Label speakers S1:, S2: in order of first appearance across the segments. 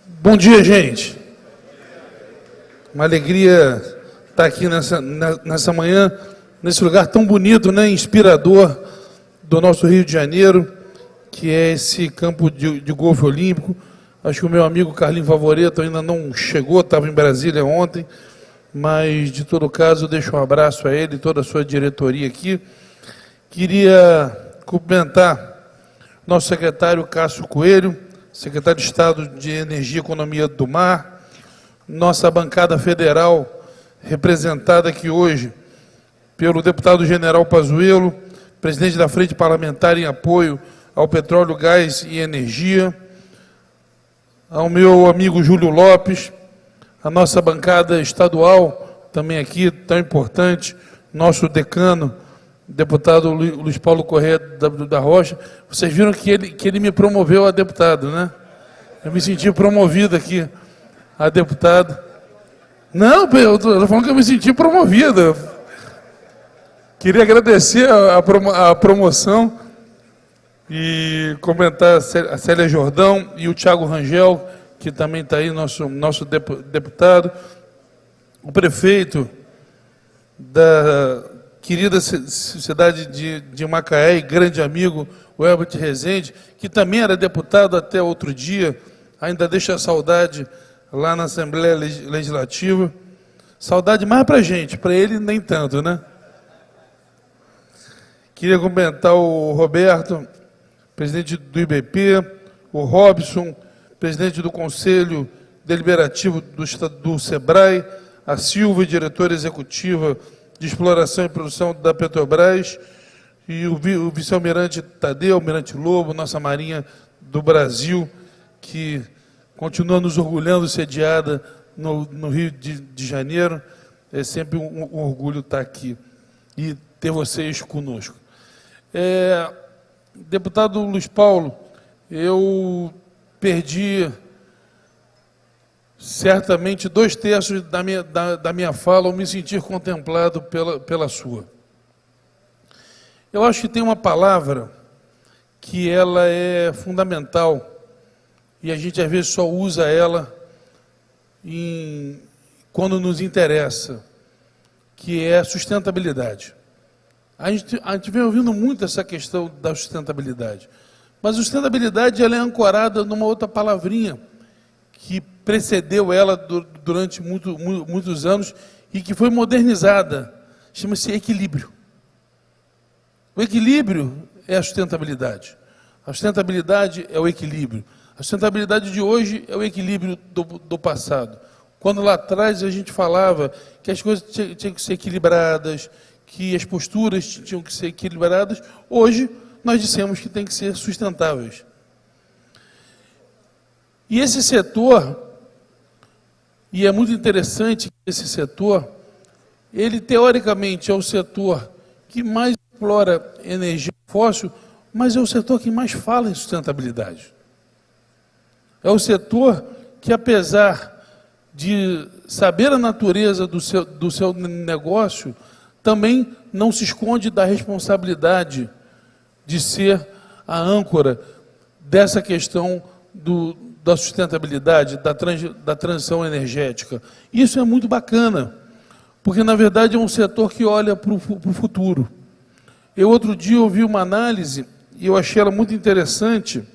S1: Bom dia, gente. Uma alegria estar aqui nessa manhã, nesse lugar tão bonito, né, inspirador do nosso Rio de Janeiro, que é esse campo de golfe olímpico. Acho que o meu amigo Carlinhos Favoreto ainda não chegou, estava em Brasília ontem, mas, de todo caso, deixo um abraço a ele e toda a sua diretoria aqui. Queria cumprimentar nosso secretário Cássio Coelho, secretário de Estado de Energia e Economia do Mar, nossa bancada federal, representada aqui hoje pelo deputado General Pazuello, presidente da Frente Parlamentar em apoio ao petróleo, gás e energia, ao meu amigo Júlio Lopes, a nossa bancada estadual, também aqui, tão importante, nosso decano, deputado Luiz Paulo Corrêa da Rocha. Vocês viram que ele me promoveu a deputado, né? Eu me senti promovido aqui a deputado. Não, eu estou falando que eu me senti promovido. Queria agradecer a promoção e comentar a Célia Jordão e o Thiago Rangel, que também está aí, nosso deputado, o prefeito da querida cidade de Macaé e grande amigo, o Herbert Rezende, que também era deputado até outro dia, ainda deixa saudade lá na Assembleia Legislativa. Saudade mais para a gente, para ele nem tanto, né? Queria cumprimentar o Roberto, presidente do IBP, o Robson, presidente do Conselho Deliberativo do SEBRAE, a Silva, diretora executiva de Exploração e Produção da Petrobras, e o vice-almirante Tadeu, almirante Lobo, nossa Marinha do Brasil, que continua nos orgulhando, sediada no Rio de Janeiro. É sempre um orgulho estar aqui e ter vocês conosco. Deputado Luiz Paulo, eu perdi certamente 2/3 da minha fala ao me sentir contemplado pela sua. Eu acho que tem uma palavra que ela é fundamental e a gente às vezes só usa ela quando nos interessa, que é a sustentabilidade. A gente vem ouvindo muito essa questão da sustentabilidade, mas a sustentabilidade ela é ancorada numa outra palavrinha que precedeu ela durante muitos anos e que foi modernizada, chama-se equilíbrio. O equilíbrio é a sustentabilidade. A sustentabilidade é o equilíbrio. A sustentabilidade de hoje é o equilíbrio do passado. Quando lá atrás a gente falava que as coisas tinham que ser equilibradas, que as posturas tinham que ser equilibradas, hoje nós dissemos que tem que ser sustentáveis. E esse setor, e é muito interessante que esse setor, ele teoricamente é o setor que mais explora energia fóssil, mas é o setor que mais fala em sustentabilidade. É o setor que, apesar de saber a natureza do seu negócio, também não se esconde da responsabilidade de ser a âncora dessa questão da sustentabilidade, da transição energética. Isso é muito bacana, porque, na verdade, é um setor que olha para o futuro. Eu, outro dia, ouvi uma análise, e eu achei ela muito interessante,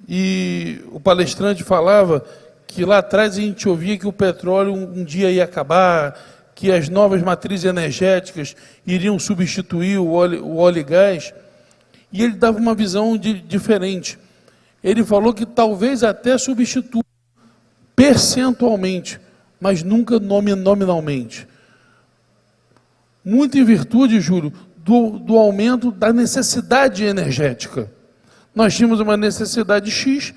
S1: e o palestrante falava que lá atrás a gente ouvia que o petróleo um dia ia acabar, que as novas matrizes energéticas iriam substituir o óleo e gás, e ele dava uma visão diferente. Ele falou que talvez até substitua percentualmente, mas nunca nominalmente. Muito em virtude, Júlio, do aumento da necessidade energética. Nós tínhamos uma necessidade X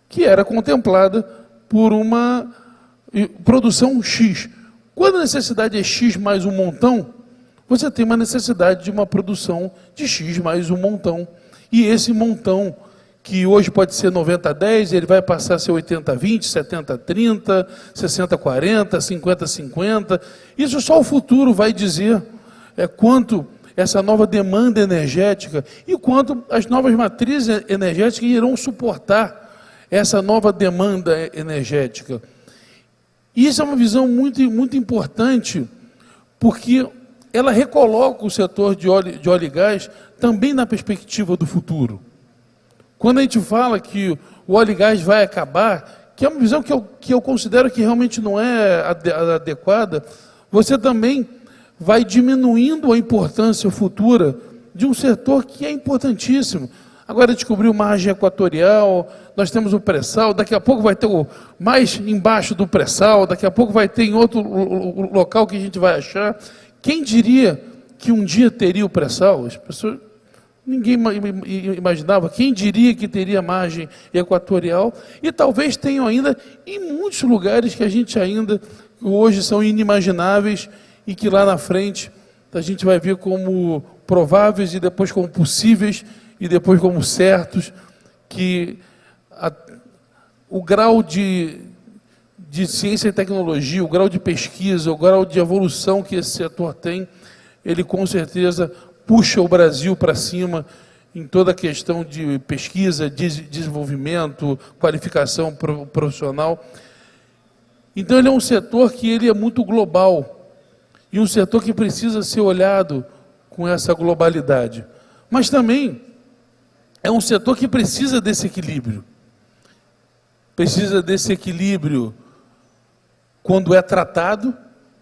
S1: que era contemplada por uma produção X. Quando a necessidade é X mais um montão, você tem uma necessidade de uma produção de X mais um montão. E esse montão, que hoje pode ser 90-10, ele vai passar a ser 80-20, 70-30, 60-40, 50-50. Isso só o futuro vai dizer quanto essa nova demanda energética e quanto as novas matrizes energéticas irão suportar essa nova demanda energética. E isso é uma visão muito importante, porque ela recoloca o setor de óleo e gás também na perspectiva do futuro. Quando a gente fala que o óleo e gás vai acabar, que é uma visão que eu considero que realmente não é adequada, você também vai diminuindo a importância futura de um setor que é importantíssimo. Agora descobriu margem equatorial, nós temos o pré-sal, daqui a pouco vai ter o mais embaixo do pré-sal, daqui a pouco vai ter em outro local que a gente vai achar. Quem diria que um dia teria o pré-sal? As pessoas, ninguém imaginava. Quem diria que teria margem equatorial? E talvez tenham ainda em muitos lugares que a gente ainda hoje são inimagináveis e que lá na frente a gente vai ver como prováveis e depois como possíveis e depois como certos, que o grau de ciência e tecnologia, o grau de pesquisa, o grau de evolução que esse setor tem, ele com certeza puxa o Brasil para cima em toda a questão de pesquisa, desenvolvimento, qualificação profissional. Então ele é um setor que ele é muito global e um setor que precisa ser olhado com essa globalidade. Mas também é um setor que precisa desse equilíbrio. Precisa desse equilíbrio quando é tratado,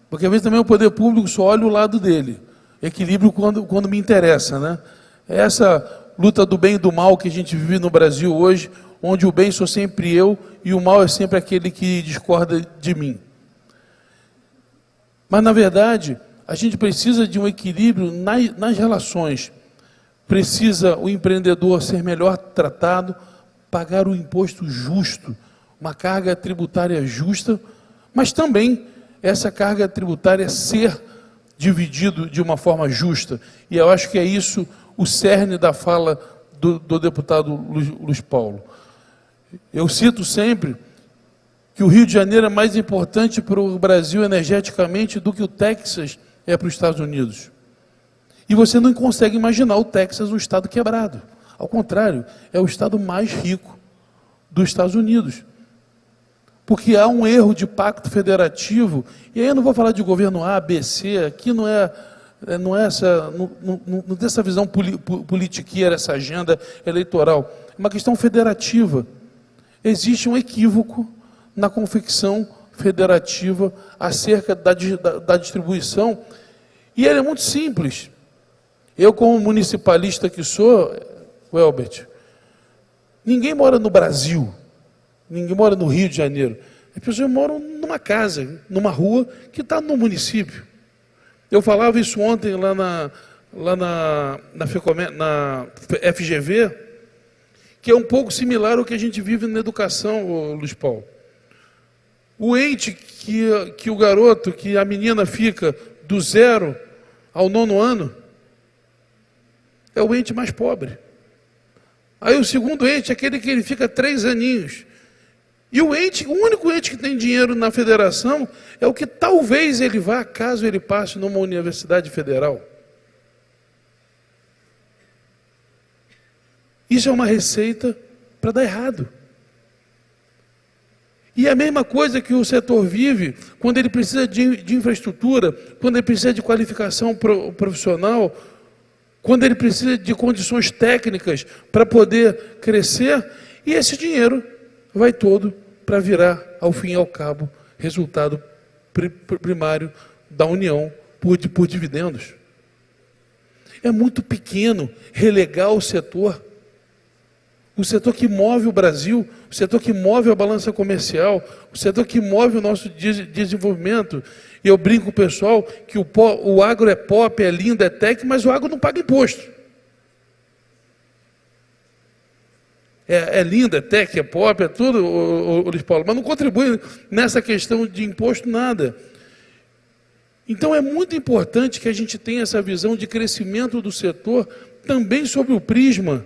S1: porque às vezes também o poder público só olha o lado dele. Equilíbrio quando me interessa, né? Essa luta do bem e do mal que a gente vive no Brasil hoje, onde o bem sou sempre eu e o mal é sempre aquele que discorda de mim. Mas, na verdade, a gente precisa de um equilíbrio nas relações. Precisa o empreendedor ser melhor tratado, pagar o imposto justo, uma carga tributária justa, mas também essa carga tributária ser dividido de uma forma justa. E eu acho que é isso o cerne da fala do deputado Luiz Paulo. Eu cito sempre que o Rio de Janeiro é mais importante para o Brasil energeticamente do que o Texas é para os Estados Unidos. E você não consegue imaginar o Texas um estado quebrado. Ao contrário, é o estado mais rico dos Estados Unidos. Porque há um erro de pacto federativo, e aí eu não vou falar de governo A, B, C, aqui não tem essa visão politiqueira, essa agenda eleitoral, é uma questão federativa. Existe um equívoco na confecção federativa acerca da distribuição, e ele é muito simples. Eu, como municipalista que sou, Welbert, ninguém mora no Brasil, ninguém mora no Rio de Janeiro. As pessoas moram numa casa, numa rua que está no município. Eu falava isso ontem lá na FGV, que é um pouco similar ao que a gente vive na educação, Luiz Paulo. O ente que o garoto, que a menina fica do 0 ao 9º ano, é o ente mais pobre. Aí o segundo ente é aquele que ele fica 3 aninhos. E o único ente que tem dinheiro na federação é o que talvez ele vá, caso ele passe numa universidade federal. Isso é uma receita para dar errado. E é a mesma coisa que o setor vive quando ele precisa de infraestrutura, quando ele precisa de qualificação profissional, quando ele precisa de condições técnicas para poder crescer, e esse dinheiro vai todo para virar, ao fim e ao cabo, resultado primário da União por dividendos. É muito pequeno relegar o setor que move o Brasil, o setor que move a balança comercial, o setor que move o nosso desenvolvimento. E eu brinco com o pessoal que o agro é pop, é lindo, é tech, mas o agro não paga imposto. É lindo, é tech, é pop, é tudo, Luiz Paulo, mas não contribui nessa questão de imposto nada. Então é muito importante que a gente tenha essa visão de crescimento do setor também sob o prisma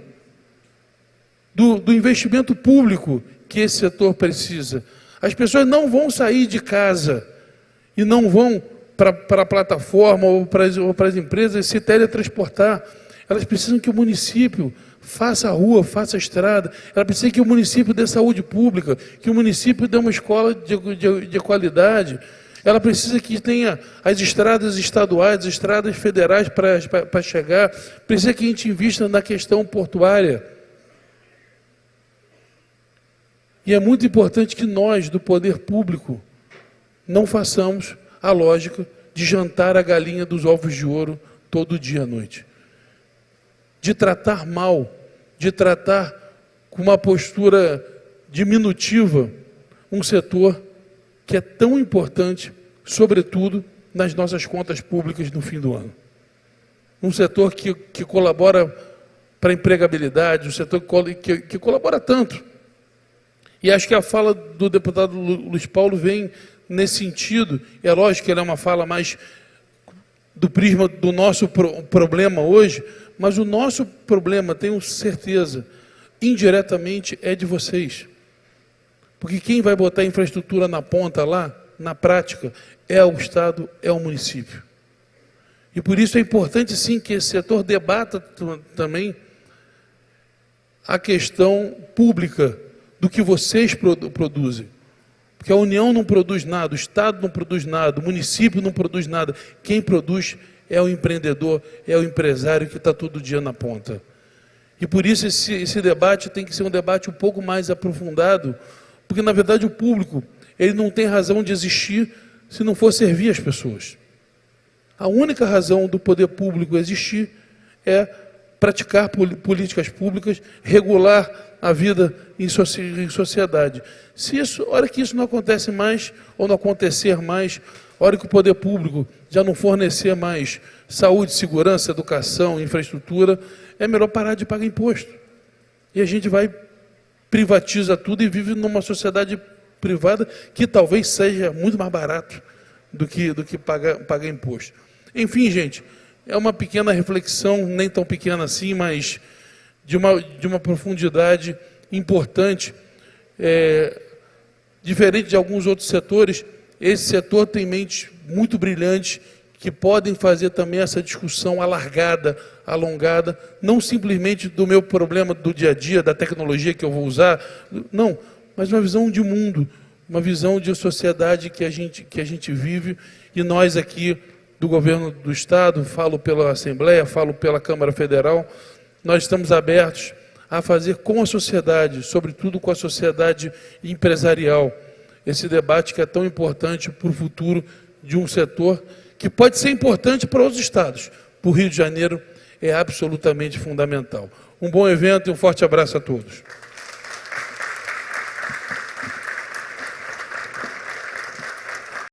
S1: do investimento público que esse setor precisa. As pessoas não vão sair de casa e não vão para a plataforma ou para as empresas se teletransportar. Elas precisam que o município faça a rua, faça a estrada. Ela precisa que o município dê saúde pública, que o município dê uma escola de qualidade. Ela precisa que tenha as estradas estaduais, as estradas federais para chegar. Precisa que a gente invista na questão portuária. E é muito importante que nós, do poder público, não façamos a lógica de jantar a galinha dos ovos de ouro todo dia à noite. De tratar mal, de tratar com uma postura diminutiva um setor que é tão importante, sobretudo nas nossas contas públicas no fim do ano. Um setor que colabora para a empregabilidade, um setor que colabora tanto. E acho que a fala do deputado Luiz Paulo vem nesse sentido. É lógico que ela é uma fala mais do prisma do nosso problema hoje, mas o nosso problema, tenho certeza, indiretamente é de vocês. Porque quem vai botar a infraestrutura na ponta lá, na prática, é o Estado, é o município. E por isso é importante sim que esse setor debata também a questão pública do que vocês produzem. Porque a União não produz nada, o Estado não produz nada, o município não produz nada. Quem produz é o empreendedor, é o empresário que está todo dia na ponta. E por isso esse debate tem que ser um debate um pouco mais aprofundado, porque na verdade o público, ele não tem razão de existir se não for servir as pessoas. A única razão do poder público existir é praticar políticas públicas, regular a vida em sociedade. Se isso, a hora que isso não acontece mais, ou não acontecer mais, a hora que o poder público já não fornecer mais saúde, segurança, educação, infraestrutura, é melhor parar de pagar imposto. E a gente vai, privatiza tudo e vive numa sociedade privada que talvez seja muito mais barato do que pagar imposto. Enfim, gente, é uma pequena reflexão, nem tão pequena assim, mas de uma profundidade importante. Diferente de alguns outros setores, esse setor tem mentes muito brilhantes que podem fazer também essa discussão alargada, alongada, não simplesmente do meu problema do dia a dia, da tecnologia que eu vou usar, não, mas uma visão de mundo, uma visão de sociedade que a gente vive, e nós aqui do governo do Estado, falo pela Assembleia, falo pela Câmara Federal, nós estamos abertos a fazer com a sociedade, sobretudo com a sociedade empresarial, esse debate que é tão importante para o futuro de um setor que pode ser importante para outros estados. Para o Rio de Janeiro é absolutamente fundamental. Um bom evento e um forte abraço a todos.